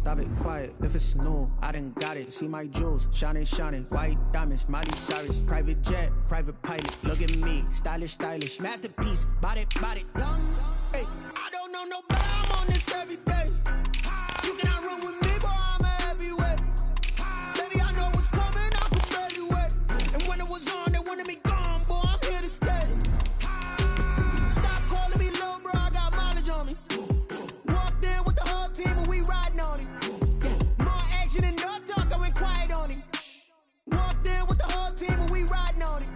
Stop it, quiet, if it's new, I done got it. See my jewels, shining, shining, white diamonds, Miley Cyrus. Private jet, private pilot, look at me, stylish, stylish. Masterpiece, body, body, young. Hey, I don't know nobody, I'm on this every day. You cannot run with me, boy, I'm a heavyweight. Baby, I know what's coming, I can barely wait. And when it was on, they wanted me gone, boy, I'm here to stay. Stop calling me little bro, I got mileage on me. Walked in with the whole team and we riding on it. More action and no talk, I went quiet on it. Walked in with the whole team and we riding on it.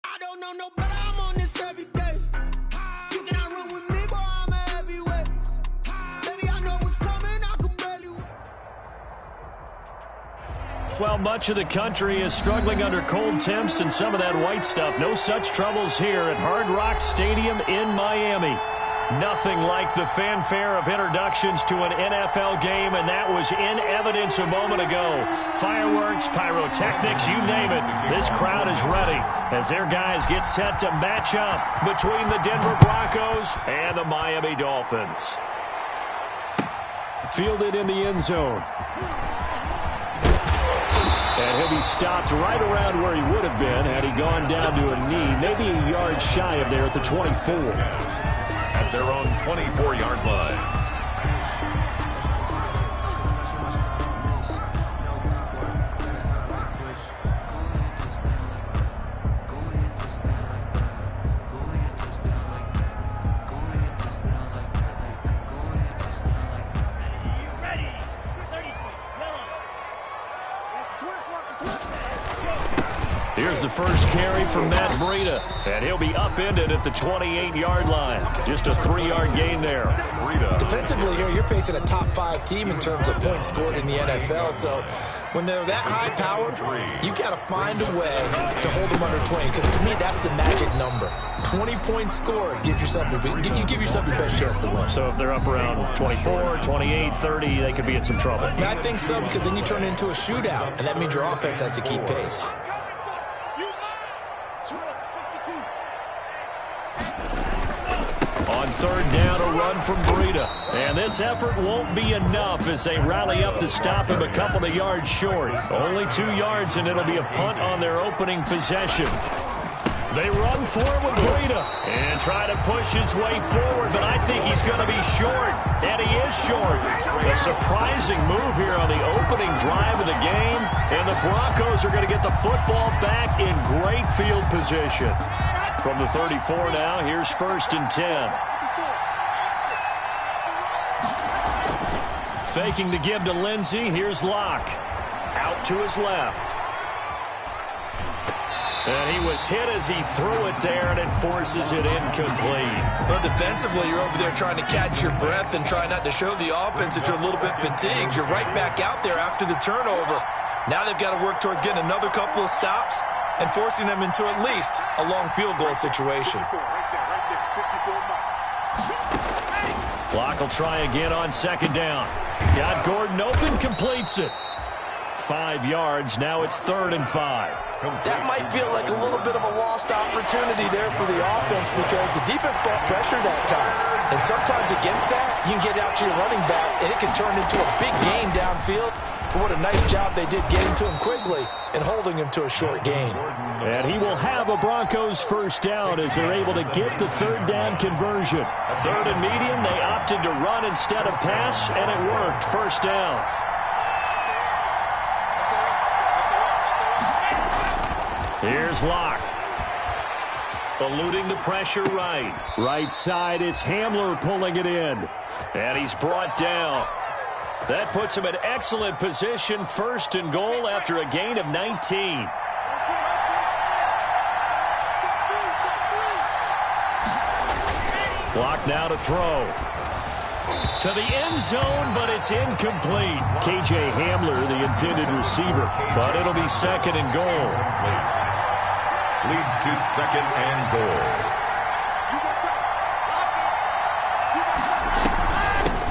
I don't know nobody, I'm on this every day. You cannot run with me, boy, I'm a heavyweight. Baby, I know what's coming, I can barely wait. Well, much of the country is struggling under cold temps and some of that white stuff. No such troubles here at Hard Rock Stadium in Miami. Nothing like the fanfare of introductions to an NFL game, and that was in evidence a moment ago. Fireworks, pyrotechnics, you name it. This crowd is ready as their guys get set to match up between the Denver Broncos and the Miami Dolphins. Fielded in the end zone. And he'll be stopped right around where he would have been had he gone down to a knee, maybe a yard shy of there at the 24. At their own 24-yard line. Here's the first carry for Matt Breida, and he'll be upended at the 28-yard line. Just a 3-yard gain there. Breida. Defensively here, you're facing a top-5 team in terms of points scored in the NFL, so when they're that high-powered, you got to find a way to hold them under 20, because to me, that's the magic number. 20 points scored gives yourself you give yourself your best chance to win. So if they're up around 24, 28, 30, they could be in some trouble. I think so, because then you turn it into a shootout, and that means your offense has to keep pace. On third down, a run from Breida. And this effort won't be enough as they rally up to stop him a couple of yards short. Only 2 yards, and it'll be a punt on their opening possession. They run for it with Breida and try to push his way forward, but I think he's going to be short, and he is short. A surprising move here on the opening drive of the game, and the Broncos are going to get the football back in great field position. From the 34 now, here's 1st and 10. Faking the give to Lindsey, here's Locke. Out to his left. And he was hit as he threw it there, and it forces it incomplete. Well, defensively, you're over there trying to catch your breath and try not to show the offense that you're a little bit fatigued. You're right back out there after the turnover. Now they've got to work towards getting another couple of stops and forcing them into at least a long field goal situation. Locke will try again on 2nd down. Got Gordon open, completes it. 5 yards, now it's 3rd and 5. That might feel like a little bit of a lost opportunity there for the offense because the defense brought pressure that time. And sometimes against that, you can get out to your running back, and it can turn into a big gain downfield. But what a nice job they did getting to him quickly and holding him to a short gain. And he will have a Broncos first down as they're able to get the 3rd down conversion. 3rd and medium, they opted to run instead of pass, and it worked. 1st down. Here's Locke. Eluding the pressure right. Right side, it's Hamler pulling it in. And he's brought down. That puts him in excellent position, 1st and goal after a gain of 19. Locke now to throw. To the end zone, but it's incomplete. KJ Hamler, the intended receiver. But it'll be 2nd and goal. Leads to 2nd and goal.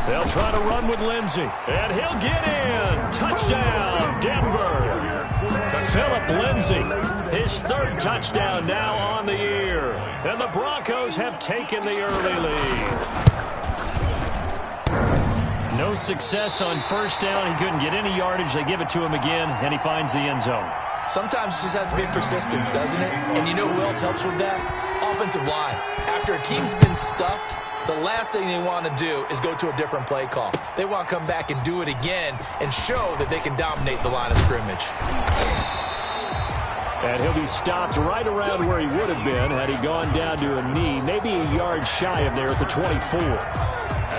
They'll try to run with Lindsey. And he'll get in. Touchdown. Touchdown, Denver. Phillip Lindsay, his third touchdown now on the year. And the Broncos have taken the early lead. No success on first down. He couldn't get any yardage. They give it to him again, and he finds the end zone. Sometimes it just has to be persistence, doesn't it? And you know who else helps with that? Offensive line. After a team's been stuffed, the last thing they want to do is go to a different play call. They want to come back and do it again and show that they can dominate the line of scrimmage. And he'll be stopped right around where he would have been had he gone down to a knee, maybe a yard shy of there at the 24.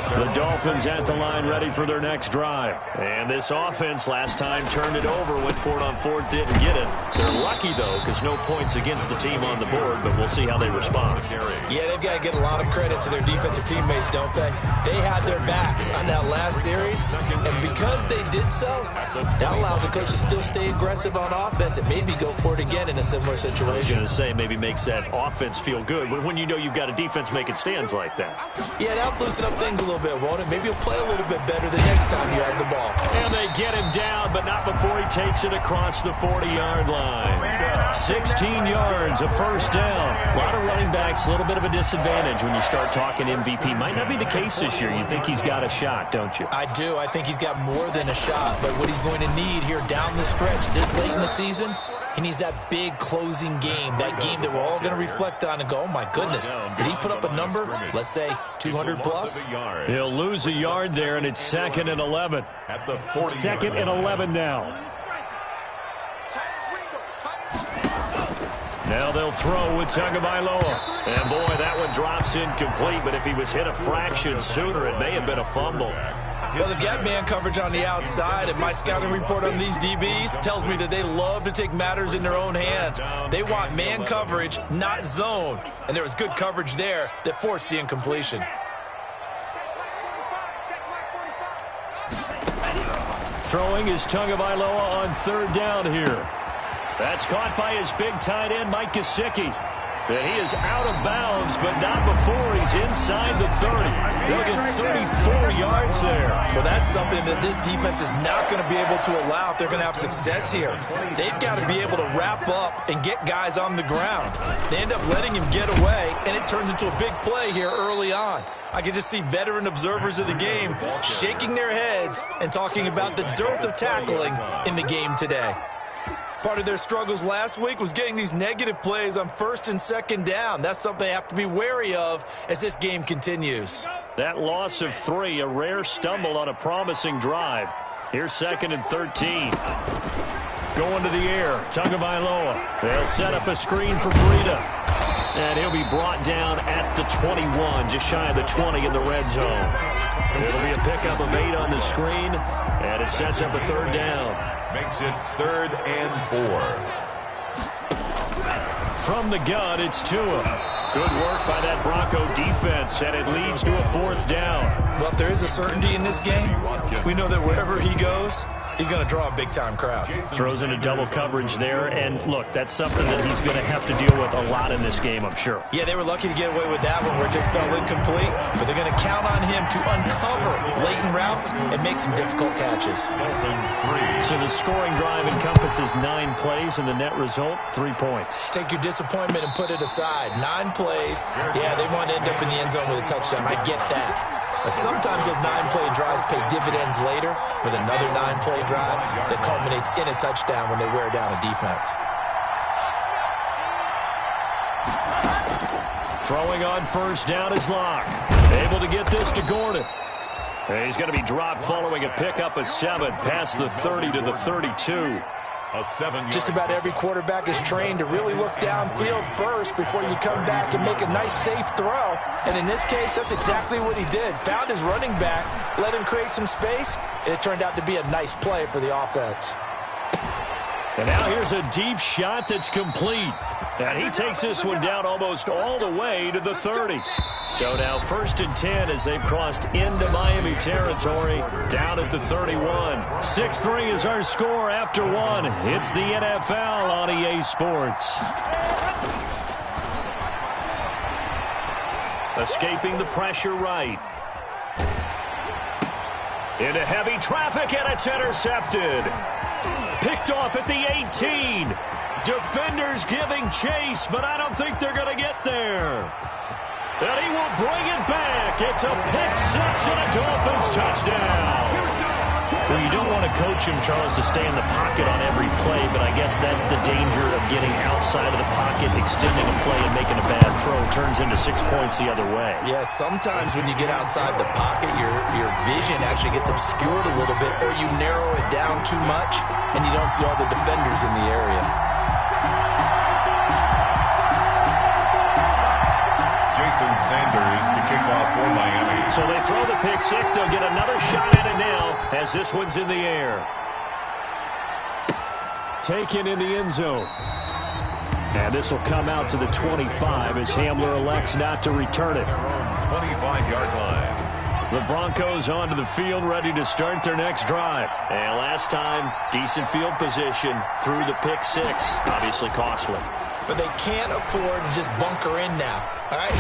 The Dolphins at the line ready for their next drive. And this offense last time turned it over, went for it on fourth, didn't get it. They're lucky, though, because no points against the team on the board, but we'll see how they respond. Yeah, they've got to get a lot of credit to their defensive teammates, don't they? They had their backs on that last series, and because they did so, that allows the coach to still stay aggressive on offense and maybe go for it again in a similar situation. I was going to say, maybe makes that offense feel good when you know you've got a defense making stands like that. Yeah, that'll loosen up things a little bit, won't it? Maybe he'll play a little bit better the next time you have the ball. And they get him down, but not before he takes it across the 40-yard line. 16 yards, a first down. A lot of running backs, a little bit of a disadvantage when you start talking MVP. Might not be the case this year. You think he's got a shot, don't you? I do. I think he's got more than a shot. But what he's going to need here down the stretch this late in the season, he needs that big closing game, that game that we're all going to reflect on and go, oh, my goodness, did he put up a number, let's say, 200 plus? He'll lose a yard there, and it's 2nd and 11. At the 2nd and 11 now. Now they'll throw with Tagovailoa. And, boy, that one drops incomplete, but if he was hit a fraction sooner, it may have been a fumble. Well, they've got man coverage on the outside, and my scouting report on these DBs tells me that they love to take matters in their own hands. They want man coverage, not zone. And there was good coverage there that forced the incompletion. Throwing is Tagovailoa on third down here. That's caught by his big tight end, Mike Gesicki. And he is out of bounds, but not before he's inside the 30. They'll get 34 yards there. Well, that's something that this defense is not going to be able to allow if they're going to have success here. They've got to be able to wrap up and get guys on the ground. They end up letting him get away, and it turns into a big play here early on. I can just see veteran observers of the game shaking their heads and talking about the dearth of tackling in the game today. Part of their struggles last week was getting these negative plays on first and second down. That's something they have to be wary of as this game continues. That loss of 3, a rare stumble on a promising drive. Here's 2nd and 13. Going to the air, Tagovailoa. They'll set up a screen for Breida. And he'll be brought down at the 21, just shy of the 20 in the red zone. It'll be a pickup of 8 on the screen, and it sets up a third down. Makes it 3rd and 4. From the gun, it's Tua. Good work by that Bronco defense, and it leads to a 4th down. Well, if there is a certainty in this game, we know that wherever he goes, he's going to draw a big-time crowd. Throws into double coverage there, and look, that's something that he's going to have to deal with a lot in this game, I'm sure. Yeah, they were lucky to get away with that one where it just fell incomplete, but they're going to count on him to uncover latent routes and make some difficult catches. So the scoring drive encompasses 9 plays, and the net result, 3 points. Take your disappointment and put it aside. 9 plays. Yeah, they want to end up in the end zone with a touchdown. I get that. But sometimes those 9-play drives pay dividends later with another 9-play drive that culminates in a touchdown when they wear down a defense. Throwing on first down is Locke. Able to get this to Gordon. And he's going to be dropped following a pickup of 7 past the 30 to the 32. Just about every quarterback is trained to really look downfield first before you come back and make a nice, safe throw. And in this case, that's exactly what he did. Found his running back, let him create some space, and it turned out to be a nice play for the offense. And now here's a deep shot that's complete. And he takes this one down almost all the way to the 30. So now 1st and 10 as they've crossed into Miami territory, down at the 31. 6-3 is our score after 1. It's the NFL on EA Sports. Escaping the pressure right. Into heavy traffic, and it's intercepted. Picked off at the 18. Defenders giving chase, but I don't think they're going to get there. And he will bring it back. It's a pick six and a Dolphins touchdown. Well, you don't want to coach him, Charles, to stay in the pocket on every play, but I guess that's the danger of getting outside of the pocket, extending a play, and making a bad throw. Turns into 6 points the other way. Yeah, sometimes when you get outside the pocket, your vision actually gets obscured a little bit, or you narrow it down too much, and you don't see all the defenders in the area. Jason Sanders to kick off for Miami. So they throw the pick six. They'll get another shot at it now as this one's in the air. Taken in the end zone. And this will come out to the 25 as Hamler elects not to return it. 25-yard line. The Broncos onto the field, ready to start their next drive. And last time, decent field position through the pick six. Obviously costly. But they can't afford to just bunker in now. All right,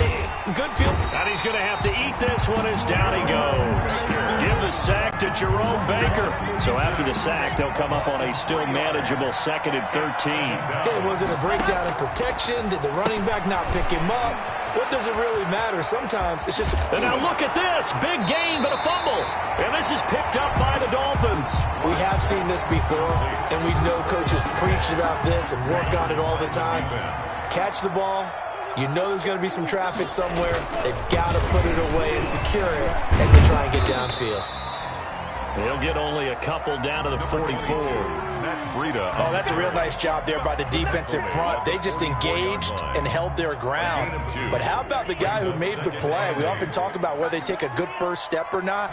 good field. And he's going to have to eat this one as down he goes. Give the sack to Jerome Baker. So after the sack, they'll come up on a still manageable 2nd and 13. Okay, was it a breakdown in protection? Did the running back not pick him up? What does it really matter? Sometimes it's just... And now look at this. Big gain, but a fumble. And this is picked up by the Dolphins. We have seen this before, and we know coaches preach about this and work on it all the time. Catch the ball. You know there's going to be some traffic somewhere. They've got to put it away and secure it as they try and get downfield. They'll get only a couple down to the 44. Oh, that's a real nice job there by the defensive front. They just engaged and held their ground. But how about the guy who made the play? We often talk about whether they take a good first step or not.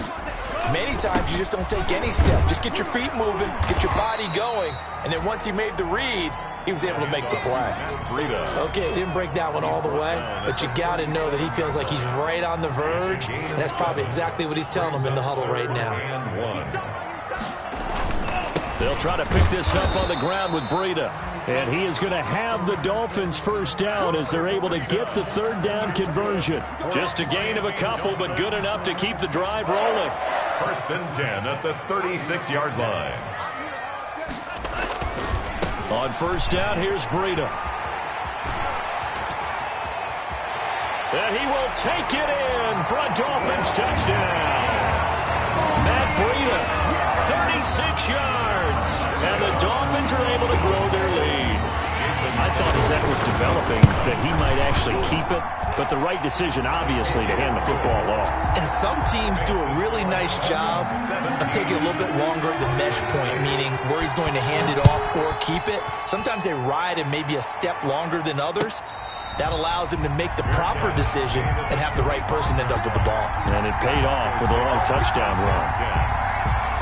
Many times you just don't take any step. Just get your feet moving, get your body going, and then once he made the read, he was able to make the play. Okay, he didn't break that one all the way, but you got to know that he feels like he's right on the verge, and that's probably exactly what he's telling them in the huddle right now. They'll try to pick this up on the ground with Breida. And he is going to have the Dolphins first down as they're able to get the 3rd down conversion. Just a gain of a couple, but good enough to keep the drive rolling. 1st and 10 at the 36-yard line. On 1st down, here's Breida. And he will take it in for a Dolphins touchdown. Matt Breida, 36 yards. And the Dolphins are able to grow their lead. I thought as that was developing that he might actually keep it, but the right decision, obviously, to hand the football off. And some teams do a really nice job of taking a little bit longer at the mesh point, meaning where he's going to hand it off or keep it. Sometimes they ride it maybe a step longer than others. That allows him to make the proper decision and have the right person end up with the ball. And it paid off with a long touchdown run.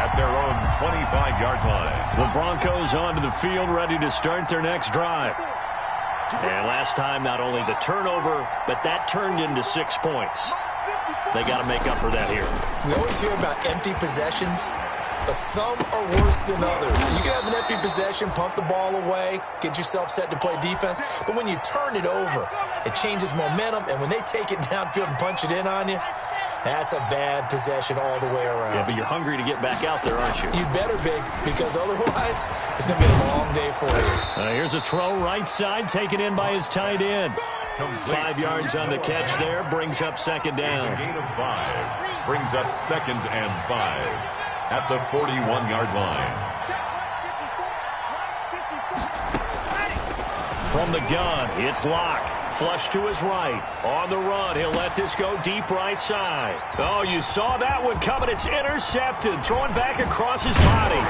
At their own 25-yard line. The Broncos onto the field, ready to start their next drive. And last time, not only the turnover, but that turned into 6 points. They got to make up for that here. We always hear about empty possessions, but some are worse than others. So you can have an empty possession, punt the ball away, get yourself set to play defense. But when you turn it over, it changes momentum. And when they take it downfield and punch it in on you, that's a bad possession all the way around. Yeah, but you're hungry to get back out there, aren't you? You better be, because otherwise it's going to be a long day for you. Here's a throw right side, taken in by his tight end. 5 yards on the catch there, brings up 2nd down. It's a gain of 5. Brings up 2nd and 5 at the 41-yard line. From the gun, it's Locke. Flush to his right. On the run, he'll let this go deep right side. Oh, you saw that one coming. It's intercepted. Throwing back across his body.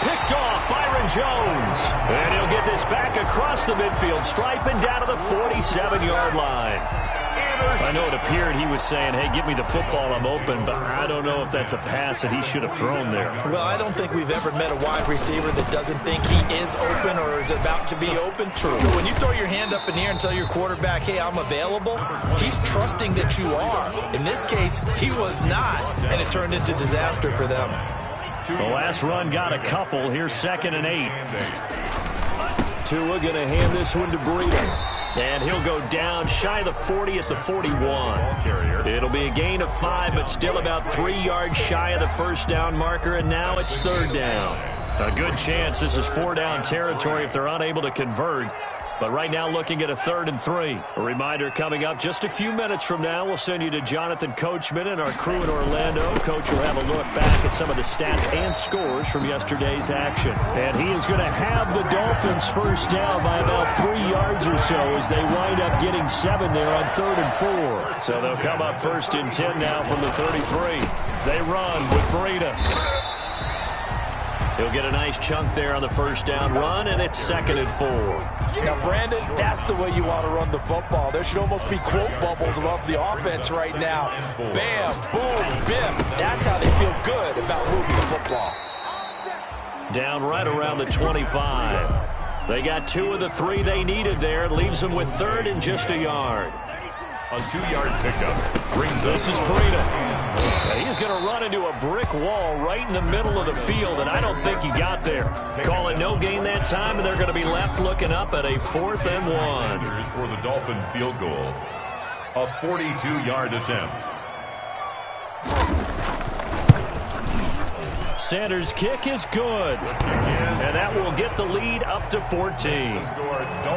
Picked off Byron Jones. And he'll get this back across the midfield stripe and down to the 47-yard line. I know it appeared he was saying, hey, give me the football, I'm open, but I don't know if that's a pass that he should have thrown there. Well, I don't think we've ever met a wide receiver that doesn't think he is open or is about to be open. True. So when you throw your hand up in the air and tell your quarterback, hey, I'm available, he's trusting that you are. In this case, he was not, and it turned into disaster for them. The last run got a couple. Here's 2nd and 8. Tua going to hand this one to Breida. And he'll go down shy of the 40 at the 41. It'll be a gain of 5, but still about 3 yards shy of the first down marker, and now it's third down. A good chance this is 4-down territory if they're unable to convert. But right now looking at a 3rd and 3. A reminder coming up just a few minutes from now. We'll send you to Jonathan Coachman and our crew in Orlando. Coach will have a look back at some of the stats and scores from yesterday's action. And he is going to have the Dolphins first down by about 3 yards or so as they wind up getting 7 there on 3rd and 4. So they'll come up 1st and 10 now from the 33. They run with Breida. He'll get a nice chunk there on the first down run, and it's 2nd and 4. Now, Brandon, that's the way you want to run the football. There should almost be quote bubbles above the offense right now. Bam, boom, biff. That's how they feel good about moving the football. Down right around the 25. They got 2 of the 3 they needed there. It leaves them with 3rd and just a yard. A 2-yard pickup brings this is Breida. He's going to run into a brick wall right in the middle of the field, and I don't think he got there. Call it no gain that time, and they're going to be left looking up at a 4th and 1. Sanders for the Dolphin field goal. A 42-yard attempt. Sanders' kick is good, and that will get the lead up to 14.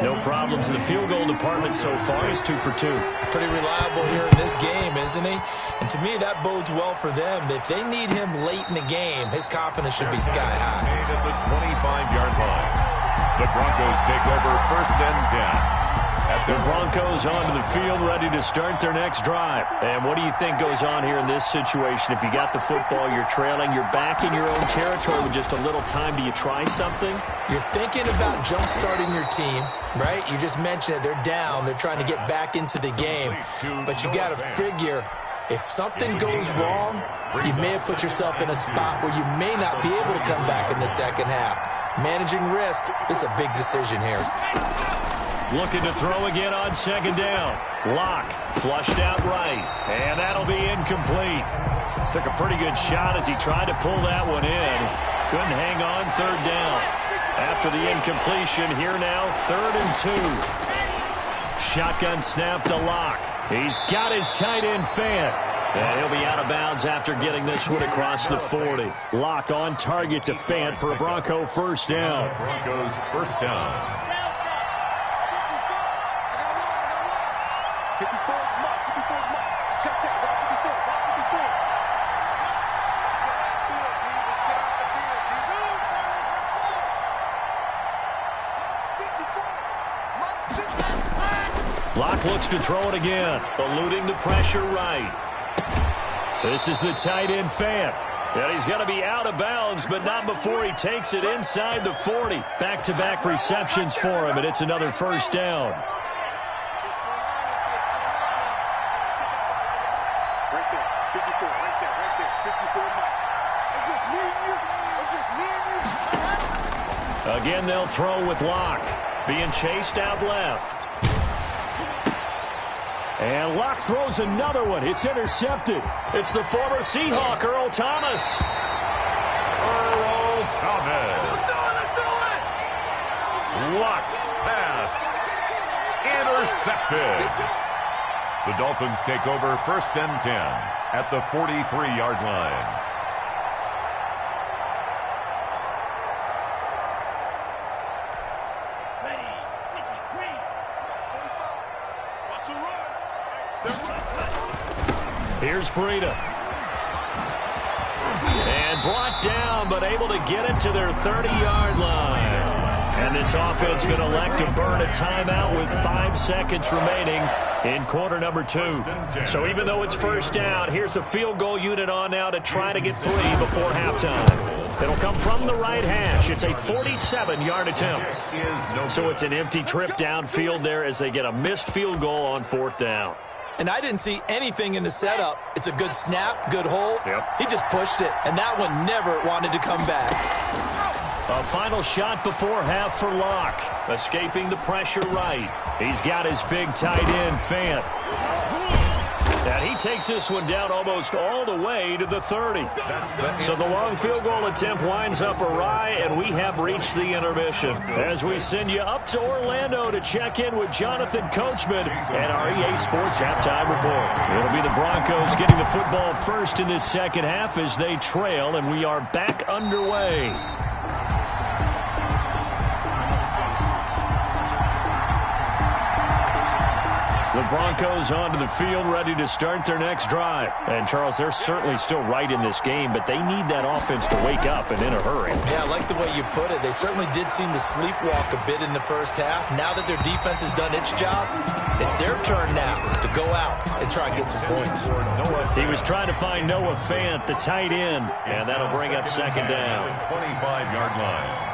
No problems in the field goal department so far. He's 2 for 2. Pretty reliable here in this game, isn't he? And to me, that bodes well for them. If they need him late in the game, his confidence should be sky high. At the 25-yard line, the Broncos take over 1st and 10. The Broncos onto the field, ready to start their next drive. And what do you think goes on here in this situation? If you got the football, you're trailing, you're back in your own territory with just a little time. Do you try something? You're thinking about jump-starting your team, right? You just mentioned it. They're down. They're trying to get back into the game. But you got to figure, if something goes wrong, you may have put yourself in a spot where you may not be able to come back in the second half. Managing risk, this is a big decision here. Looking to throw again on 2nd down. Locke flushed out right, and that'll be incomplete. Took a pretty good shot as he tried to pull that one in. Couldn't hang on 3rd down. After the incompletion, here now 3rd and 2. Shotgun snap to Locke. He's got his tight end Fant. And he'll be out of bounds after getting this one across the 40. Locke on target to Fant for a Bronco first down. Broncos first down. Locke looks to throw it again, eluding the pressure right. This is the tight end Fant. And he's going to be out of bounds, but not before he takes it inside the 40. Back-to-back receptions for him, and it's another first down. Right there, 54, right there, 54. It's just me and you. It's just me and you. Again, they'll throw with Locke. Being chased out left. And Locke throws another one. It's intercepted. It's the former Seahawk, Earl Thomas. Earl Thomas. Let's do it. Locke's pass. Intercepted. The Dolphins take over 1st and 10 at the 43-yard line. Here's Breida. And brought down, but able to get it to their 30-yard line. And this offense going to elect to burn a timeout with 5 seconds remaining in quarter number 2. So even though it's first down, here's the field goal unit on now to try to get 3 before halftime. It'll come from the right hash. It's a 47-yard attempt. So it's an empty trip downfield there as they get a missed field goal on 4th down. And I didn't see anything in the setup. It's a good snap, good hold. Yep. He just pushed it, and that one never wanted to come back. A final shot before half for Locke. Escaping the pressure right. He's got his big tight end, Fant. And he takes this one down almost all the way to the 30. So the long field goal attempt winds up awry, and we have reached the intermission. As we send you up to Orlando to check in with Jonathan Coachman and our EA Sports Halftime Report. It'll be the Broncos getting the football first in this second half as they trail, and we are back underway. The Broncos onto the field, ready to start their next drive. And, Charles, they're certainly still right in this game, but they need that offense to wake up and in a hurry. Yeah, I like the way you put it. They certainly did seem to sleepwalk a bit in the first half. Now that their defense has done its job, it's their turn now to go out and try and get some points. He was trying to find Noah Fant, the tight end, and that'll bring up second down. 25-yard line.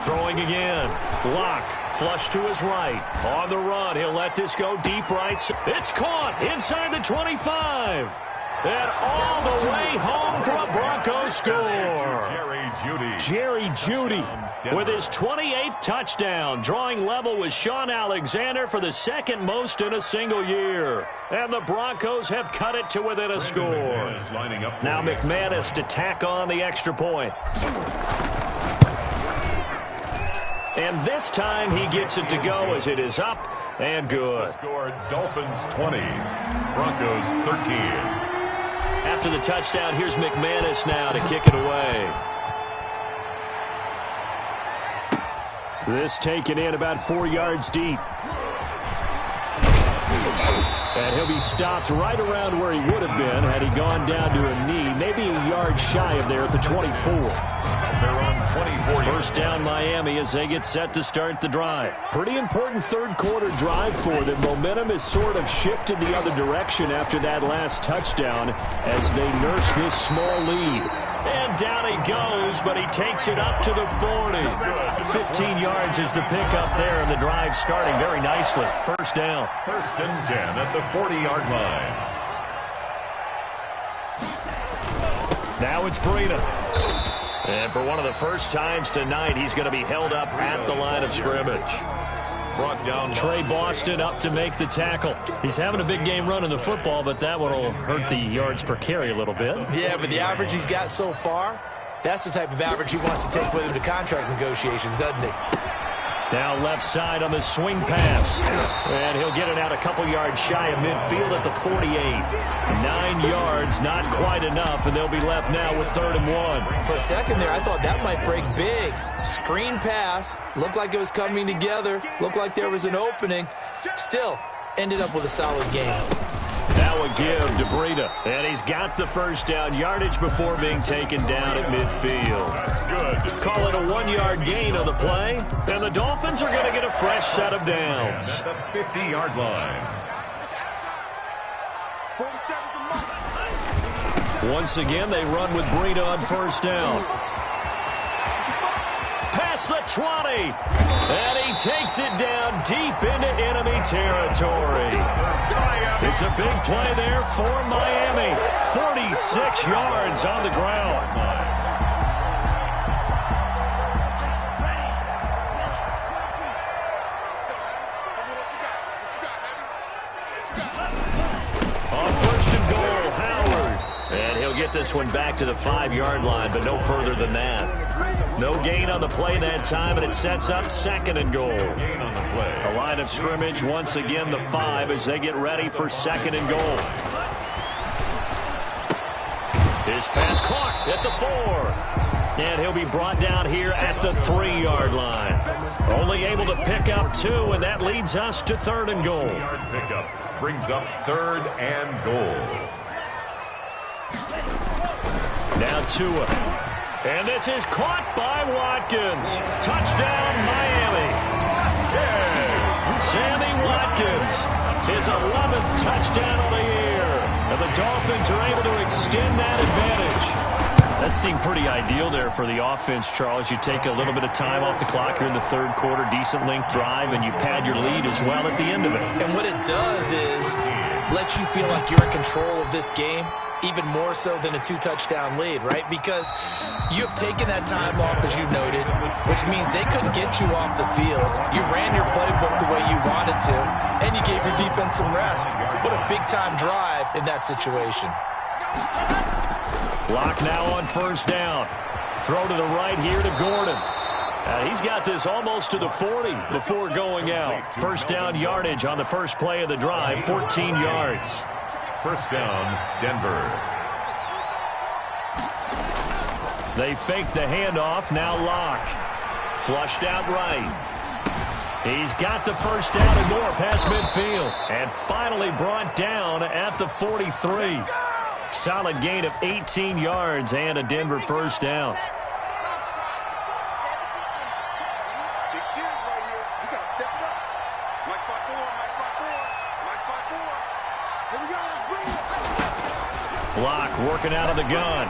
Throwing again. Block. Flush to his right. On the run. He'll let this go deep right. It's caught inside the 25. And all the way home for a Broncos score. Jerry Jeudy with his 28th touchdown, drawing level with Sean Alexander for the second most in a single year. And the Broncos have cut it to within a score. Now McManus to tack on the extra point. And this time he gets it to go as it is up and good. Score Dolphins 20, Broncos 13. After the touchdown, here's McManus now to kick it away. This taken in about 4 yards deep. And he'll be stopped right around where he would have been had he gone down to a knee, maybe a yard shy of there at the 24. They're on 24. First down Miami as they get set to start the drive. Pretty important third quarter drive for them. Momentum has sort of shifted the other direction after that last touchdown as they nurse this small lead. And down he goes, but he takes it up to the 40. 15 yards is the pickup there, and the drive starting very nicely. First down. First and 10 at the 40-yard line. Now it's Breida. And for one of the first times tonight, he's going to be held up at the line of scrimmage. Brought down Trey Boston up to make the tackle. He's having a big game running the football, but that one will hurt the yards per carry a little bit. Yeah, but the average he's got so far, that's the type of average he wants to take with him to contract negotiations, doesn't he? Now left side on the swing pass. And he'll get it out a couple yards shy of midfield at the 48. 9 yards, not quite enough, and they'll be left now with 3rd and 1. For a second there, I thought that might break big. Screen pass. Looked like it was coming together. Looked like there was an opening. Still, ended up with a solid game. Now a give to Breida. And he's got the first down yardage before being taken down at midfield. That's good. Call it a 1-yard gain on the play. And the Dolphins are going to get a fresh set of downs. At the 50-yard line. Once again, they run with Breida on first down. Past the 20. And he takes it down deep into enemy territory. It's a big play there for Miami. 46 yards on the ground. Get this one back to the 5-yard line, but no further than that. No gain on the play that time, and it sets up 2nd and goal. The line of scrimmage once again the 5 as they get ready for 2nd and goal. His pass caught at the 4. And he'll be brought down here at the 3-yard line. Only able to pick up 2, and that leads us to 3rd and goal. Pickup brings up 3rd and goal. Now Tua. And this is caught by Watkins. Touchdown, Miami. Yeah. Sammy Watkins. His 11th touchdown of the year. And the Dolphins are able to extend that advantage. That seemed pretty ideal there for the offense, Charles. You take a little bit of time off the clock here in the 3rd quarter, decent length drive, and you pad your lead as well at the end of it. And what it does is let you feel like you're in control of this game. even more so than a 2-touchdown lead, right? Because you have taken that time off, as you noted, which means they couldn't get you off the field. You ran your playbook the way you wanted to, and you gave your defense some rest. What a big-time drive in that situation. Clock now on first down. Throw to the right here to Gordon. He's got this almost to the 40 before going out. First down yardage on the first play of the drive, 14 yards. First down, Denver. They fake the handoff. Now Locke. Flushed out right. He's got the first down and more past midfield. And finally brought down at the 43. Solid gain of 18 yards and a Denver first down. Locke working out of the gun.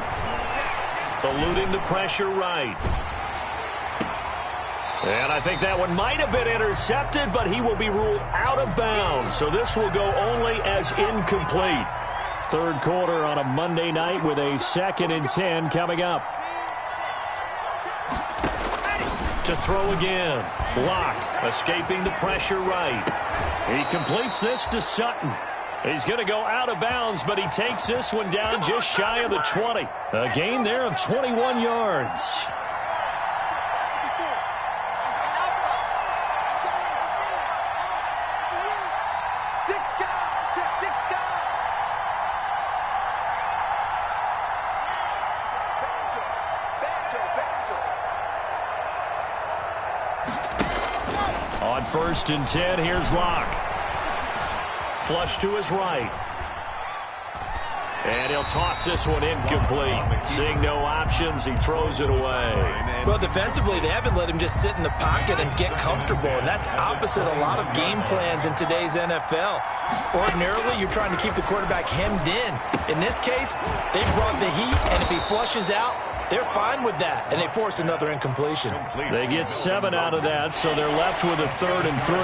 Eluding the pressure right. And I think that one might have been intercepted, but he will be ruled out of bounds. So this will go only as incomplete. Third quarter on a Monday night with a 2nd and 10 coming up. To throw again. Locke escaping the pressure right. He completes this to Sutton. He's going to go out of bounds, but he takes this one down just shy of the 20. A gain there of 21 yards. On 1st and 10, here's Locke. Flush to his right. And he'll toss this one incomplete. Seeing no options, he throws it away. Well, defensively, they haven't let him just sit in the pocket and get comfortable, and that's opposite a lot of game plans in today's NFL. Ordinarily, you're trying to keep the quarterback hemmed in. In this case, they brought the heat, and if he flushes out, they're fine with that, and they force another incompletion. They get 7 out of that, so they're left with a 3rd and 3.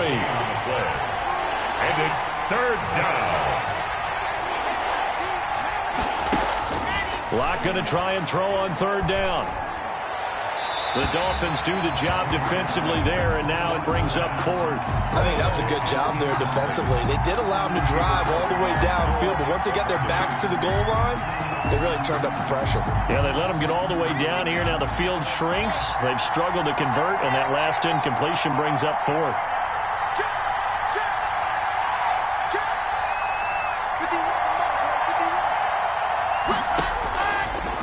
And it's 3rd down. Locke going to try and throw on 3rd down. The Dolphins do the job defensively there, and now it brings up 4th. I think that was a good job there defensively. They did allow them to drive all the way downfield, but once they got their backs to the goal line, they really turned up the pressure. Yeah, they let them get all the way down here. Now the field shrinks. They've struggled to convert, and that last incompletion brings up 4th.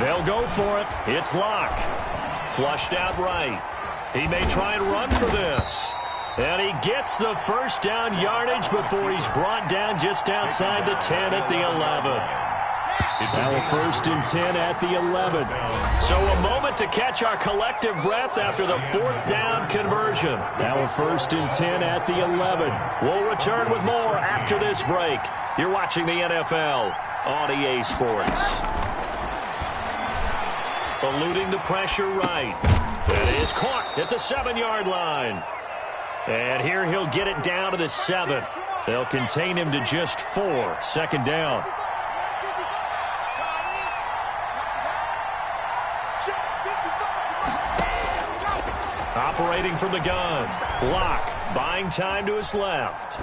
They'll go for it. It's Locke. Flushed out right. He may try and run for this. And he gets the first down yardage before he's brought down just outside the 10 at the 11. Now a 1st and 10 at the 11. So a moment to catch our collective breath after the 4th down conversion. Now a 1st and 10 at the 11. We'll return with more after this break. You're watching the NFL on EA Sports. Eluding the pressure right. It is caught at the 7-yard line. And here he'll get it down to the 7. They'll contain him to just 4. 2nd down. Operating from the gun. Locke buying time to his left.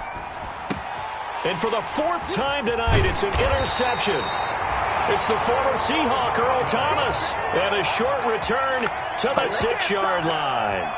And for the 4th time tonight, it's an interception. It's the former Seahawk, Earl Thomas, and a short return to the 6-yard line.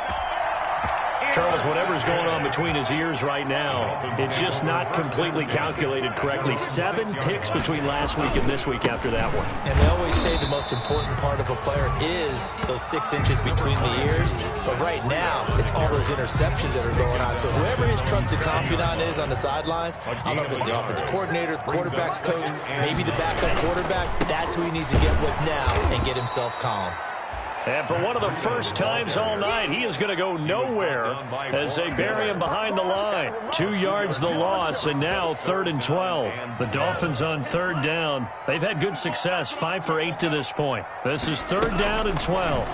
Charles, whatever's going on between his ears right now, it's just not completely calculated correctly. 7 picks between last week and this week after that one. And they always say the most important part of a player is those 6 inches between the ears. But right now, it's all those interceptions that are going on. So whoever his trusted confidant is on the sidelines, I don't know if it's the offensive coordinator, the quarterback's coach, maybe the backup quarterback, that's who he needs to get with now and get himself calm. And for one of the first times all night, he is going to go nowhere as they bury him behind the line. 2 yards the loss, and now 3rd and 12. The Dolphins on 3rd down. They've had good success, 5 for 8 to this point. This is 3rd down and 12.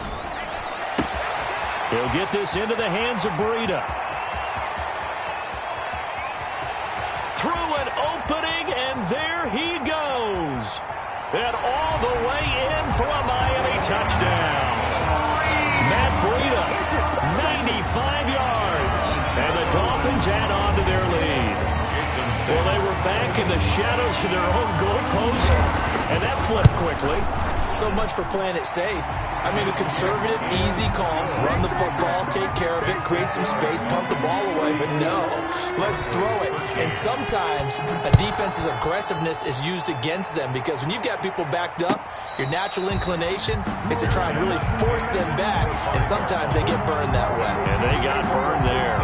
He'll get this into the hands of Breida. Through an opening, and there he goes. And all the way in for a Miami touchdown. Matt Breida, 95 yards. And the Dolphins add on to their lead. Well, they were back in the shadows of their own goalpost, and that flipped quickly. So much for playing it safe. I mean, a conservative, easy call, run the football, take care of it, create some space, pump the ball away, but no, let's throw it. And sometimes a defense's aggressiveness is used against them because when you've got people backed up, your natural inclination is to try and really force them back, and sometimes they get burned that way. And they got burned there.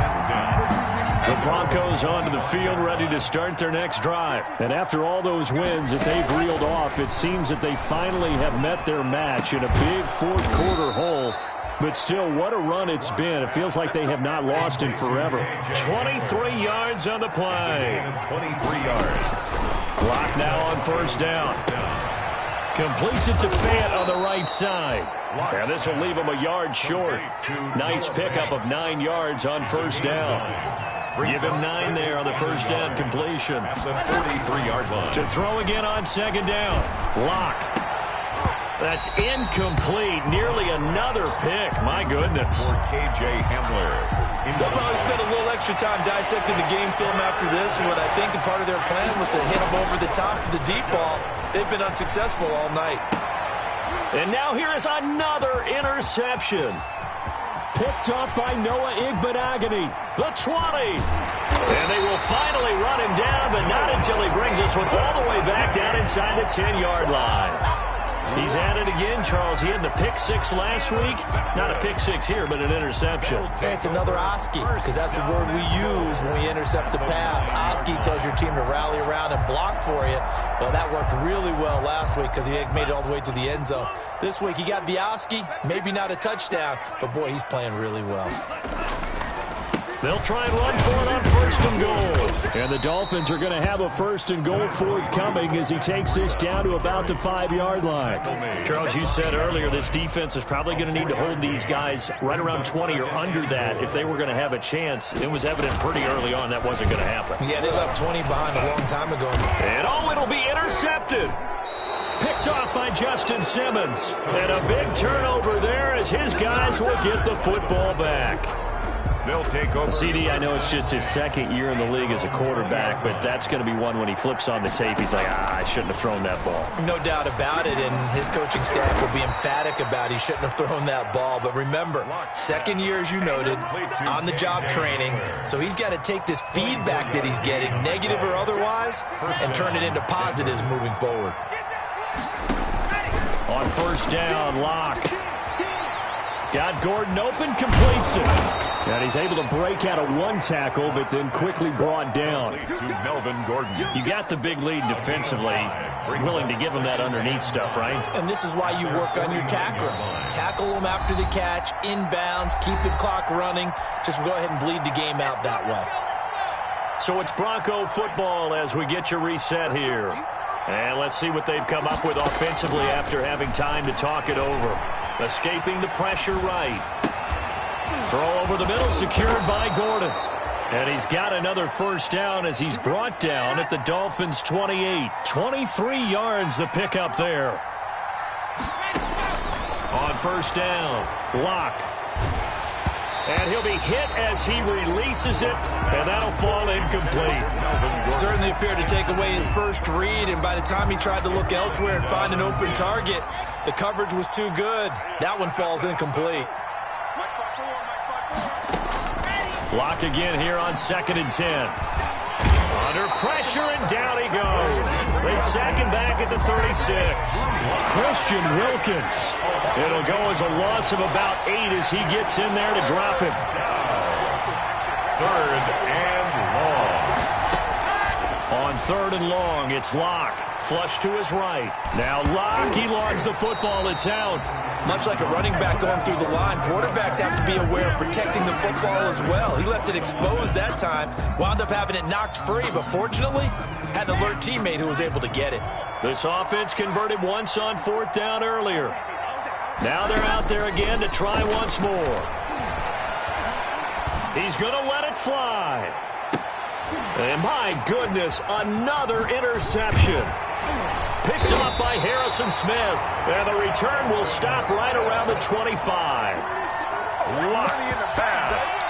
The Broncos onto the field ready to start their next drive. And after all those wins that they've reeled off, it seems that they finally have met their match in a big fourth-quarter hole. But still, what a run it's been. It feels like they have not lost in forever. 23 yards on the play. 23 yards. Block now on first down. Completes it to Fant on the right side. And this will leave him a yard short. Nice pickup of 9 yards on first down. Give him 9 there on the first down completion. At the 43-yard line. To throw again on second down. Lock. That's incomplete. Nearly another pick. My goodness. For K.J. Hamler. They'll probably spend a little extra time dissecting the game film after this. What I think the part of their plan was to hit them over the top of the deep ball. They've been unsuccessful all night. And now here is another interception. Picked off by Noah Igbenogany. The 20. And they will finally run him down, but not until he brings this one all the way back down inside the 10-yard line. He's at it again, Charles. He had the pick 6 last week. Not a pick 6 here, but an interception. Hey, it's another Oski, because that's the word we use when we intercept a pass. Oski tells your team to rally around and block for you. Well, that worked really well last week because he made it all the way to the end zone. This week he got the Oski, maybe not a touchdown, but boy, he's playing really well. They'll try and run for it on first and goal. And the Dolphins are going to have a first and goal forthcoming as he takes this down to about the 5-yard line. Charles, you said earlier this defense is probably going to need to hold these guys right around 20 or under that if they were going to have a chance. It was evident pretty early on that wasn't going to happen. Yeah, they left 20 behind a long time ago. And it'll be intercepted. Picked off by Justin Simmons. And a big turnover there as his guys will get the football back. They'll take over. CD, I know it's just his second year in the league as a quarterback, but that's going to be one when he flips on the tape. He's like, I shouldn't have thrown that ball. No doubt about it, and his coaching staff will be emphatic about he shouldn't have thrown that ball. But remember, second year, as you noted, on-the-job training, so he's got to take this feedback that he's getting, negative or otherwise, and turn it into positives moving forward. On first down, Lock. Got Gordon open, completes it. And he's able to break out of one tackle, but then quickly brought down. To Melvin Gordon. You got the big lead defensively, willing to give him that underneath stuff, right? And this is why you work on your tackling. Tackle them after the catch, inbounds, keep the clock running. Just go ahead and bleed the game out that way. So it's Bronco football as we get you reset here. And let's see what they've come up with offensively after having time to talk it over. Escaping the pressure right. Throw over the middle, secured by Gordon. And he's got another first down as he's brought down at the Dolphins' 28. 23 yards the pickup there. On first down, Lock. And he'll be hit as he releases it, and that'll fall incomplete. Certainly appeared to take away his first read, and by the time he tried to look elsewhere and find an open target, the coverage was too good. That one falls incomplete. Lock again here on 2nd and 10. Under pressure, and down he goes. They sack him back at the 36. Christian Wilkins. It'll go as a loss of about 8 as he gets in there to drop him. 3rd and long. On 3rd and long, it's Lock. Flush to his right. Now Lock, he lost the football. It's out. Much like a running back going through the line, quarterbacks have to be aware of protecting the football as well. He left it exposed that time, wound up having it knocked free, but fortunately, had an alert teammate who was able to get it. This offense converted once on 4th down earlier. Now they're out there again to try once more. He's going to let it fly. And my goodness, another interception. Picked off by Harrison Smith. And the return will stop right around the 25. Money in the pass.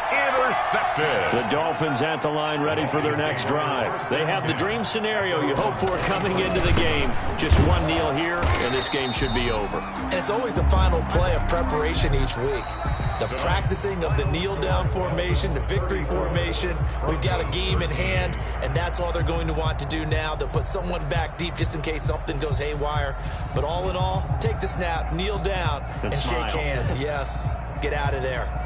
Intercepted. The Dolphins at the line ready for their next drive. They have the dream scenario you hope for coming into the game. Just one kneel here, and this game should be over. And it's always the final play of preparation each week. The practicing of the kneel-down formation, the victory formation. We've got a game in hand, and that's all they're going to want to do now. They'll put someone back deep just in case something goes haywire. But all in all, take the snap, kneel down, and shake hands. Yes, get out of there.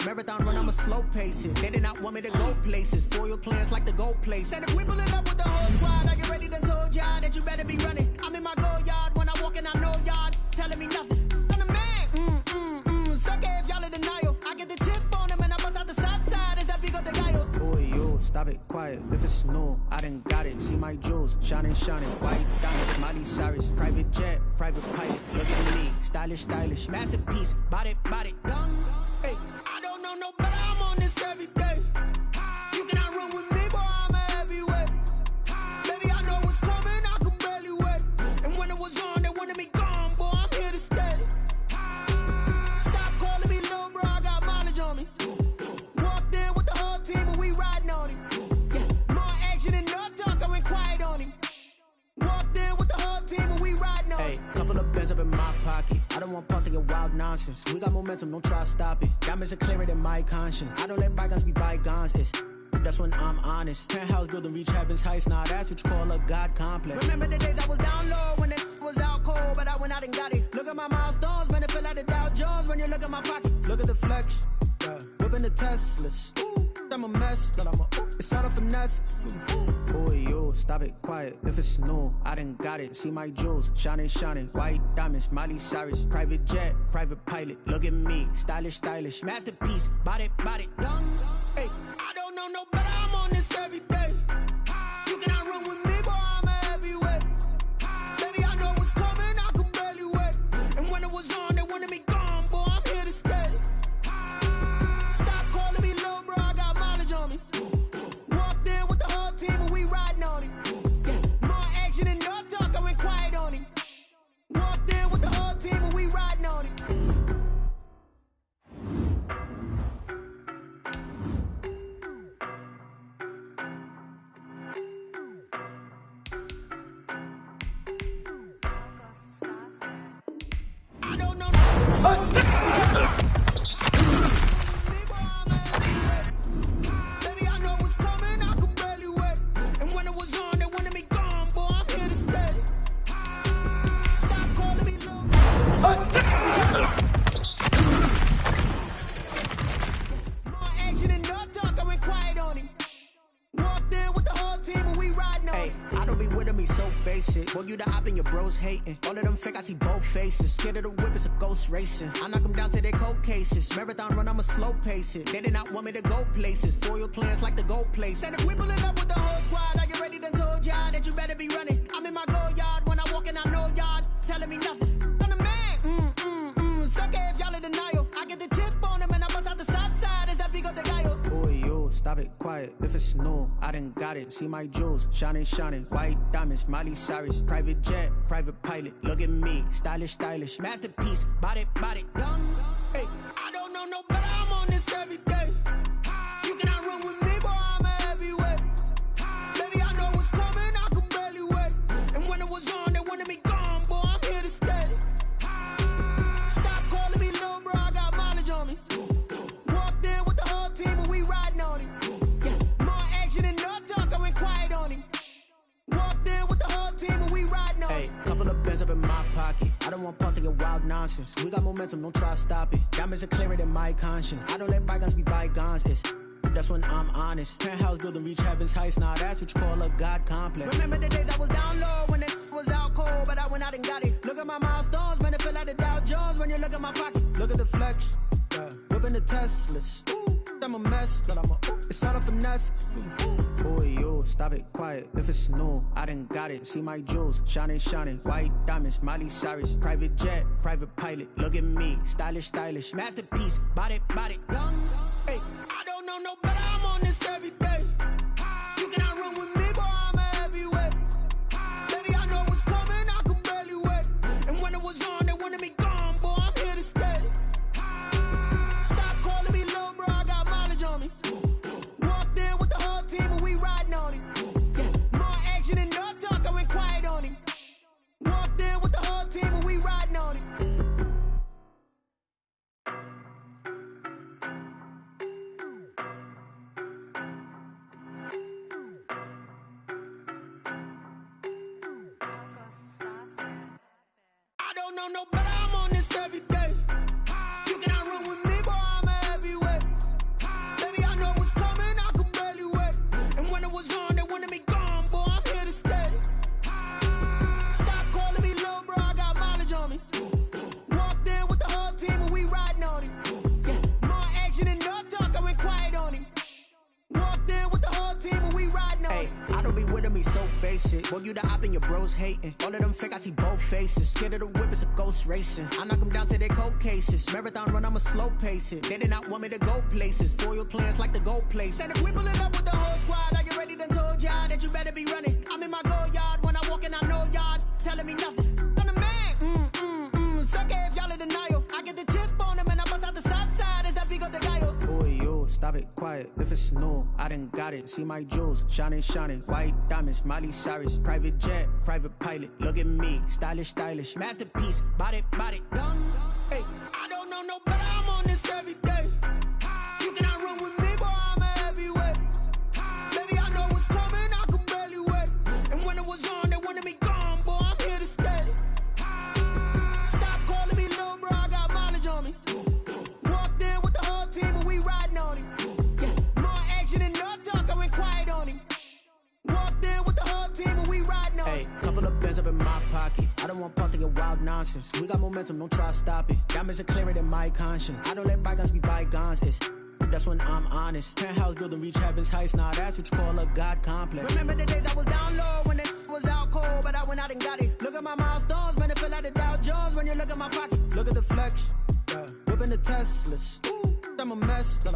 Marathon run, I'm a slow pacing. They did not want me to go places. Foil plans like the gold place. And if we pulling up with the whole squad, I get ready to told y'all that you better be running. I'm in my go yard when I walk in, I know y'all telling me nothing. I'm the man. Suck it if y'all in denial. I get the chip on them and I bust out the south side. Is that big of the guy? Boy, yo, stop it, quiet. If it's new, I done got it. See my jewels, shining, white diamonds, Miley Cyrus, private jet, private pilot. Look at me, stylish, masterpiece, body, young. Hey, I don't know no better, I'm on this every day. You cannot run with me, boy, I'm a heavyweight. Baby, I know what's coming, I could barely wait. And when it was on, they wanted me gone, boy, I'm here to stay. Stop calling me little bro, I got mileage on me. Walked in with the whole team and we riding on him. Yeah, more action and no talk, I went quiet on him. Walked in with the whole team and we riding on him. Hey, couple of bands up in my pocket. I don't want pulse to get wild nonsense. We got momentum, don't try to stop it. Diamonds are clearer than my conscience. I don't let bygones be bygones. That's when I'm honest. Penthouse building, reach heaven's heights. Nah, that's what you call a God complex. Remember the days I was down low when it was out cold, but I went out and got it. Look at my milestones, man, it feel like the Dow Jones when you look at my pocket. Look at the flex, yeah. Whipping the Teslas. Ooh, I'm a mess, but it's all a finesse. Boy, yo, stop it, quiet. If it's new, I done got it. See my jewels, shining, white diamonds, Miley Cyrus, private jet, private pilot. Look at me, stylish, masterpiece, body, young. Hey, I don't know no better, I'm on this every day. You cannot run with me, boy, I'm a heavyweight. Baby, I know what's coming, I could barely wait. And when it was on, they wanted me gone, boy, I'm here to stay. Stop calling me little bro, I got mileage on me. Walked in with the whole team and we riding on him. Yeah, more action and no talk, I went quiet on him. Walked in with the whole team and we riding on him. basic. Boy, you the op and your bros hating. All of them fake, I see both faces. Scared of the whip, it's a ghost racing. I knock them down to their cold cases. Marathon run, I'ma slow pace it. They did not want me to go places. Foil plans like the go place. And if we pulling up with the whole squad, are you ready? Done told y'all that you better be running. I'm in my go yard. When I walk in, I know y'all telling me nothing. I'm the man. Suck it if y'all in denial. I get the chip on them and I bust out the south side. Is that Vigo de Gallo? Boy, yo, stop it, quiet. If it's new, I done got it. See my jewels, shining, shining. White diamonds, Miley Cyrus. Private jet, private pilot. Look at me, stylish, stylish. Masterpiece, body, body. Young, hey, I don't know no better. I'm on this every day. You cannot run with me, boy, I'm a heavyweight. Baby, I know what's coming, I could barely wait. And when it was on, they wanted me gone, boy, I'm here to stay. Stop calling me little bro, I got mileage on me. Walked in with the whole team and we riding on it. Yeah, more action and no talk, I went quiet on him. Walked in with the whole team and we riding on it. Hey, couple of bands up in my pocket. I don't want pause to get wild nonsense. We got momentum, don't try to stop it. Diamonds are clearer than my conscience. I don't let bygones be bygones. That's when I'm honest. Penthouse building reach heaven's heights. Now that's what you call a God complex. Remember the days I was down low when it was out cold, but I went out and got it. Look at my milestones, man, it feel like the Dow Jones when you look at my pocket. Look at the flex, whipping the Teslas. I'm a mess, but it's all a finesse. Boy, yo, stop it, quiet. If it's new, I done got it. See my jewels, shining, shining. White diamonds, Miley Cyrus. Private jet, private pilot. Look at me, stylish, stylish. Masterpiece, body, body. Young, hey, I don't know no better. I'm on this every day. You cannot run with me, boy, I'm a heavyweight. Baby, I know what's coming, I could barely wait. And when it was on, they wanted me gone, boy, I'm here to stay. Stop calling me little bro, I got mileage on me. Walked in with the whole team and we riding on it. Yeah, more action and no talk, I went quiet on him. Walked in with the whole team and we riding on it. I don't know no better, I'm on this every day. You cannot run with me, boy, I'm a heavyweight. Baby, I know what's coming, I could barely wait. And when it was on, they wanted me gone, boy, I'm here to stay. Stop calling me little bro, I got mileage on me. Walked in with the whole team and we riding on it. Yeah, more action and no talk, I went quiet on him. Walked in with the whole team and we riding on it. I don't be with me so basic. Boy, you the op and your bros hating. All of them fake, I see both faces. Scared of the whip, it's a ghost racing. I knock them down to their cold cases. Marathon run, I'ma slow pace it. They did not want me to go places. Foil plans like the go place. And if we pulling up with the whole squad, are you ready? Done told y'all that you better be running. I'm in my go yard. When I walk in, I know y'all telling me nothing. I'm the man. Suck it if y'all in denial. I get the chip on them and I bust out the south side. Is that Vigo de Gallo? Boy, yo, stop it, quiet. If it's new, I done got it. See my jewels, shining, shining. White diamonds, Miley Cyrus. Private jet, private pilot. Look at me, stylish, stylish. Masterpiece, body, body. Young, hey, I don't know no better. I'm on this every day. You cannot run with me, boy, I'm a heavyweight. Baby, I know what's coming, I could barely wait. And when it was on, they wanted me gone, boy, I'm here to stay. Stop calling me little bro, I got mileage on me. Walked in with the whole team and we riding on it. Yeah, more action and no talk, I went quiet on him. Walked in with the whole team and we riding on it. Hey, couple of bands up in my pocket. I don't want pause to get wild nonsense. We got momentum, don't try to stop it. Diamonds are clearer than my conscience. I don't let bygones be bygones. That's when I'm honest. Penthouse building reach heaven's heights. Now that's what you call a God complex. Remember the days I was down low when it was out cold, but I went out and got it. Look at my milestones, man, it feel like the Dow Jones when you look at my pocket. Look at the flex, whipping the Teslas. I'm a mess, but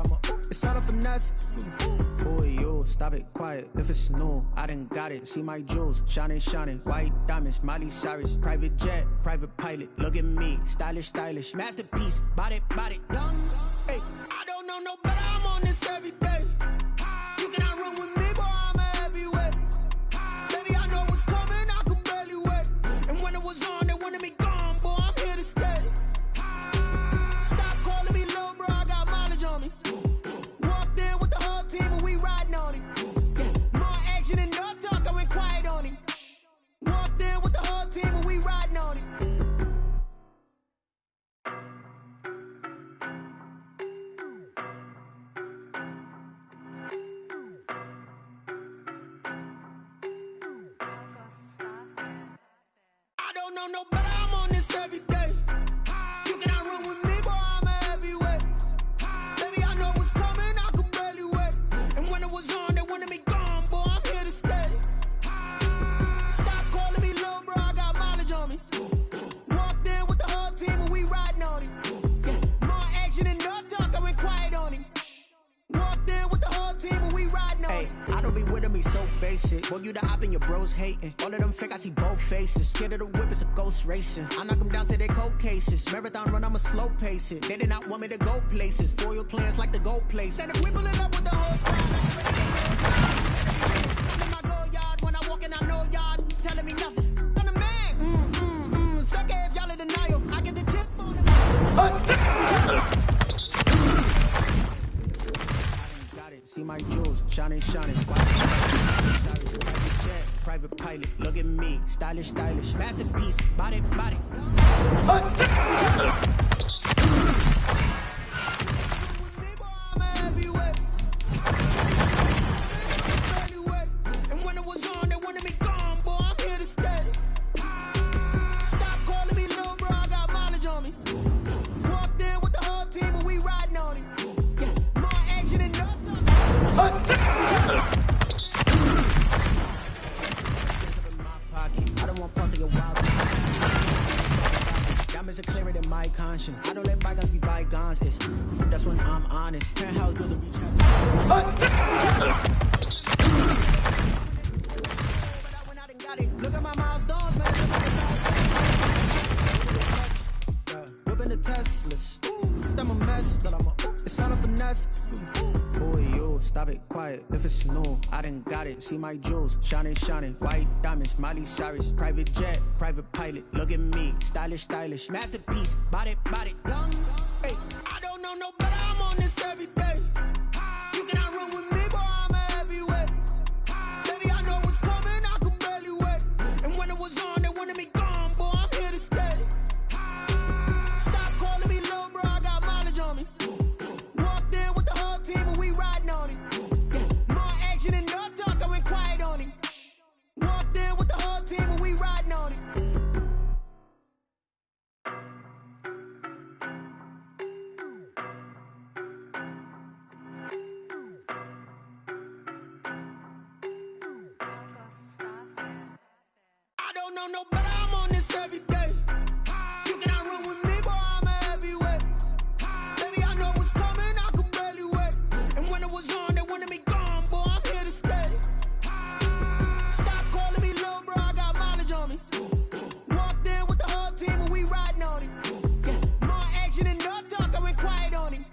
it's all a finesse. Boy, yo, stop it, quiet. If it's new, I done got it. See my jewels, shining, shining. White diamonds, Miley Cyrus. Private jet, private pilot. Look at me, stylish, stylish. Masterpiece, body, body. Young, hey, I don't know no better. I'm on this every day. You cannot run with me, boy, I'm a heavyweight. Baby, I know what's coming, I could barely wait. And when it was on, they wanted me gone, boy, I'm here to stay. Stop calling me little bro, I got mileage on me. Walked in with the whole team and we riding on it. Yeah, more action and no talk, I went quiet on him. Walked in with the whole team and we riding on it. don't know, but I'm on this every day. You cannot run with me, boy, I'm a heavyweight. Baby, I know what's coming, I could barely wait. And when it was on, they wanted me gone, boy, I'm here to stay. Stop calling me little bro, I got mileage on me. Walked in with the whole team and we riding on him. More action and no talk, I went quiet on him. Walked in with the whole team and we riding on him. I don't be with me so basic. Boy, you the op and your bros hating. All of them fake, I see both faces. Scared of the whip, it's a ghost racing. I knock them down to their cold cases. Marathon run, I'ma slow pace it. They did not want me to go places. Foil plans like the go place. And if we pull it up with the whole squad, I'm in my go yard. When I walk in, I know y'all telling me nothing. I'm the man. Suck it if y'all in denial. I get the chip on it. See my jewels, shining, shining. Private jet, private pilot. Look at me, stylish, stylish. Masterpiece, body, body. And when it was on, they wanted me gone, boy. I'm here to stay. Stop calling me little bro, I got mileage on me. Walked in with the whole team and we riding on it. More action and no I don't want pulse to get wild. Diamonds are clearer than my conscience. I don't let bygones be bygones. That's when I'm honest. Penthouse build a reach Look at my milestones, man. Whipping the Teslas. I'm a mess, but it's all a finesse. Boy, you stop it, quiet. If it's new, I done got it. See my jewels, shining, shining. White diamonds, Miley Cyrus. Private jet, private pilot. Look at me, stylish, stylish. Masterpiece, body, body. Young, hey, I don't know no better. I'm on this every day. You cannot run with me, boy, I'm a heavyweight. Baby, I know what's coming, I could barely wait. And when it was on, they wanted me gone, boy, I'm here to stay. Stop calling me little bro, I got mileage on me. Walked in with the whole team and we riding on him. More action and no talk, I went quiet on him. Walked in with the whole team and we riding on him. I don't know no better, I'm on this every day. You cannot run with me, boy, I'm a heavyweight. Baby, I know what's coming, I could barely wait. And when it was on, they wanted me gone, boy, I'm here to stay. Stop calling me little bro, I got mileage on me. Walked in with the whole team and we riding on him. More action and no talk, I went quiet on him.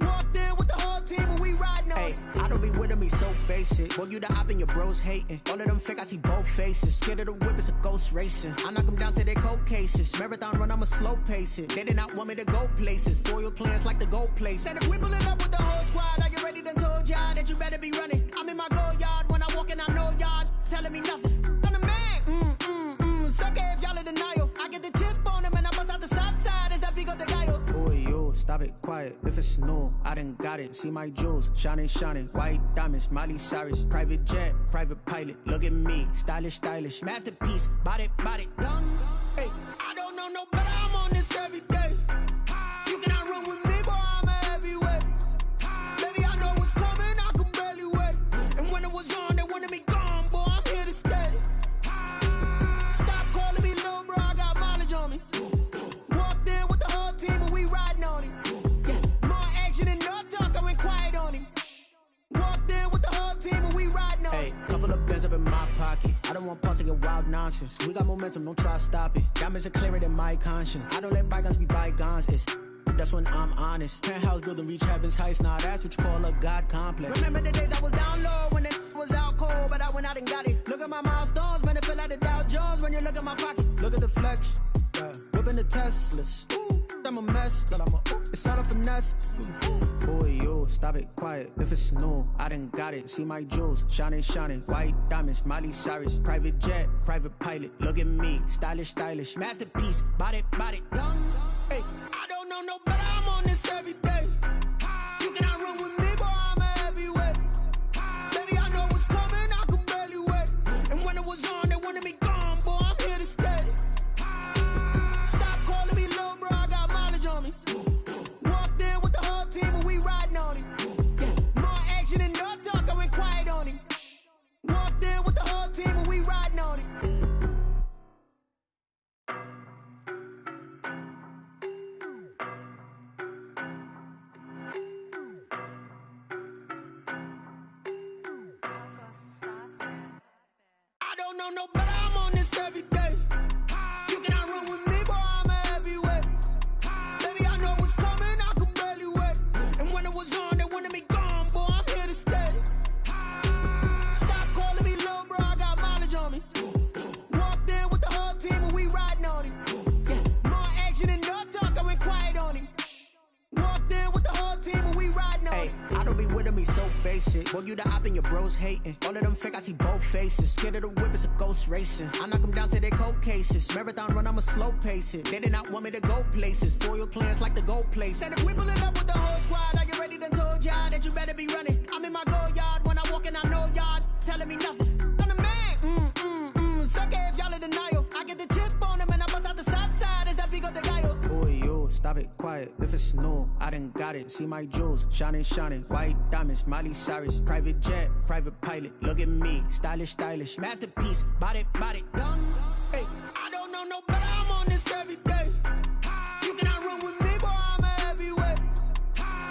Walked in with the whole team and we riding on him. I don't be with me so basic. Boy, you the op and your bros hating. All of them fake, I see both faces. Scared of the whip, it's a ghost racing. I knock them down to their cold cases. Marathon run, I'ma slow pace it. They did not want me to go places. Foil plans like the go place. And if we pull it up with the whole squad, I get ready to told y'all that you better be running. I'm in my go yard. When I walk in, I know y'all telling me nothing. I'm the man. Suck it if y'all in denial. I get the chip on them and I bust out the south side. Is that Vigo de Gallo? Boy, you stop it, quiet. If it's new, I done got it. See my jewels, shining, shining. White diamonds, Miley Cyrus. Private jet, private pilot. Look at me, stylish, stylish. Masterpiece, body, body. Young, hey, I don't know no better. I'm on this every day. You cannot run with me, boy, I'm a heavyweight. Baby, I know what's coming, I could barely wait. And when it was on, they wanted me gone, boy, I'm here to stay. Stop calling me little bro, I got mileage on me. Walked in with the whole team and we riding on him. More action and no talk, I went quiet on him. Walked in with the whole team and we riding on him. Hey, couple of bands up in my pocket. I don't want pulse to get wild nonsense. We got momentum, don't try to stop it. Diamonds are clearer than my conscience. I don't let bygones be bygones. That's when I'm honest. Penthouse building reach heaven's heights. Nah, that's what you call a God complex. Remember the days I was down low when it was out cold, but I went out and got it. Look at my milestones, man, it feel like the Dow Jones when you look at my pocket. Look at the flex, whipping the Teslas. I'm a mess, but it's all a finesse. Boy, you stop it, quiet. If it's new, I done got it. See my jewels, shining, shining. White diamonds, Miley Cyrus. Private jet, private pilot. Look at me, stylish, stylish. Masterpiece, body, body. Young, hey, I don't know no better. I'm on this every day. You cannot run with me, boy, I'm a heavyweight. Baby, I know what's coming, I could barely wait. And when it was on, they wanted me gone, boy, I'm here to stay. know no better, I'm on this every day. You cannot run with me, boy, I'm a heavyweight. Baby, I know what's coming, I could barely wait. And when it was on, they wanted me gone, boy, I'm here to stay. Stop calling me little bro, I got mileage on me. Walked in with the whole team and we riding on him. Yeah, more action and no talk, I went quiet on him. Walked in with the whole team and we riding on him. I don't be with him, he's so basic. Boy, you the op and your bros hating. All of them fake, I see both faces. Scared of the whip, it's a ghost racing. I knock them down to their cold cases. Marathon run, I'ma slow pace it. They did not want me to go places. Foil plans like the gold place. And if we pulling up with the whole squad, are you ready? Done told y'all that you better be running. I'm in my go yard when I walk in, I know y'all telling me nothing. I'm the man, suck it if y'all in denial. I get the chip on them and I bust out the south side. Is that big of the guy? Boy, yo, stop it, quiet. If it's new, I done got it. See my jewels, shining, shining. White diamonds, Miley Cyrus. Private jet, private pilot. Look at me, stylish, stylish. Masterpiece, body, young. Hey, I don't know no better, I'm on this every day. You cannot run with me, boy, I'm a heavyweight.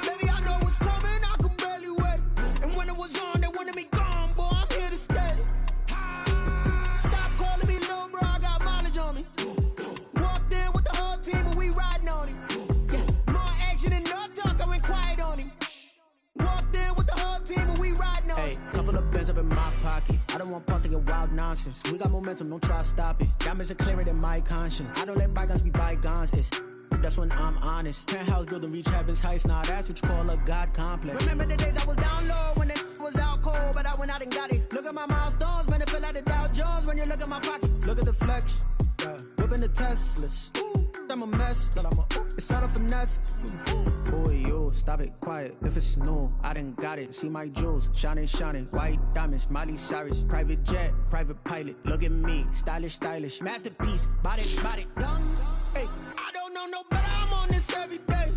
Baby, I know what's coming, I could barely wait. And when it was on, they wanted me gone, boy, I'm here to stay. Stop calling me little bro, I got mileage on me. Walked in with the whole team and we riding on him. Yeah, more action and no talk, I went quiet on him. Walked in with the whole team and we riding on him. Hey, couple of bands up in my pocket. I don't want pulse to get wild nonsense. We got momentum, don't try to stop it. Diamonds are clearer than my conscience. I don't let bygones be bygones. That's when I'm honest. Penthouse building, reach heaven's heights. Nah, that's what you call a God complex. Remember the days I was down low when it was out cold, but I went out and got it. Look at my milestones, man, it feel like the Dow Jones when you look at my pocket. Look at the flex, yeah. Whipping the Teslas. I'm a mess, but I'm a it's all a finesse. Boy, yo, stop it, quiet. If it's new, I done got it. See my jewels, shining, shining. White diamonds, Miley Cyrus. Private jet, private pilot. Look at me, stylish, stylish. Masterpiece, body, young. Hey, I don't know no better, I'm on this every day.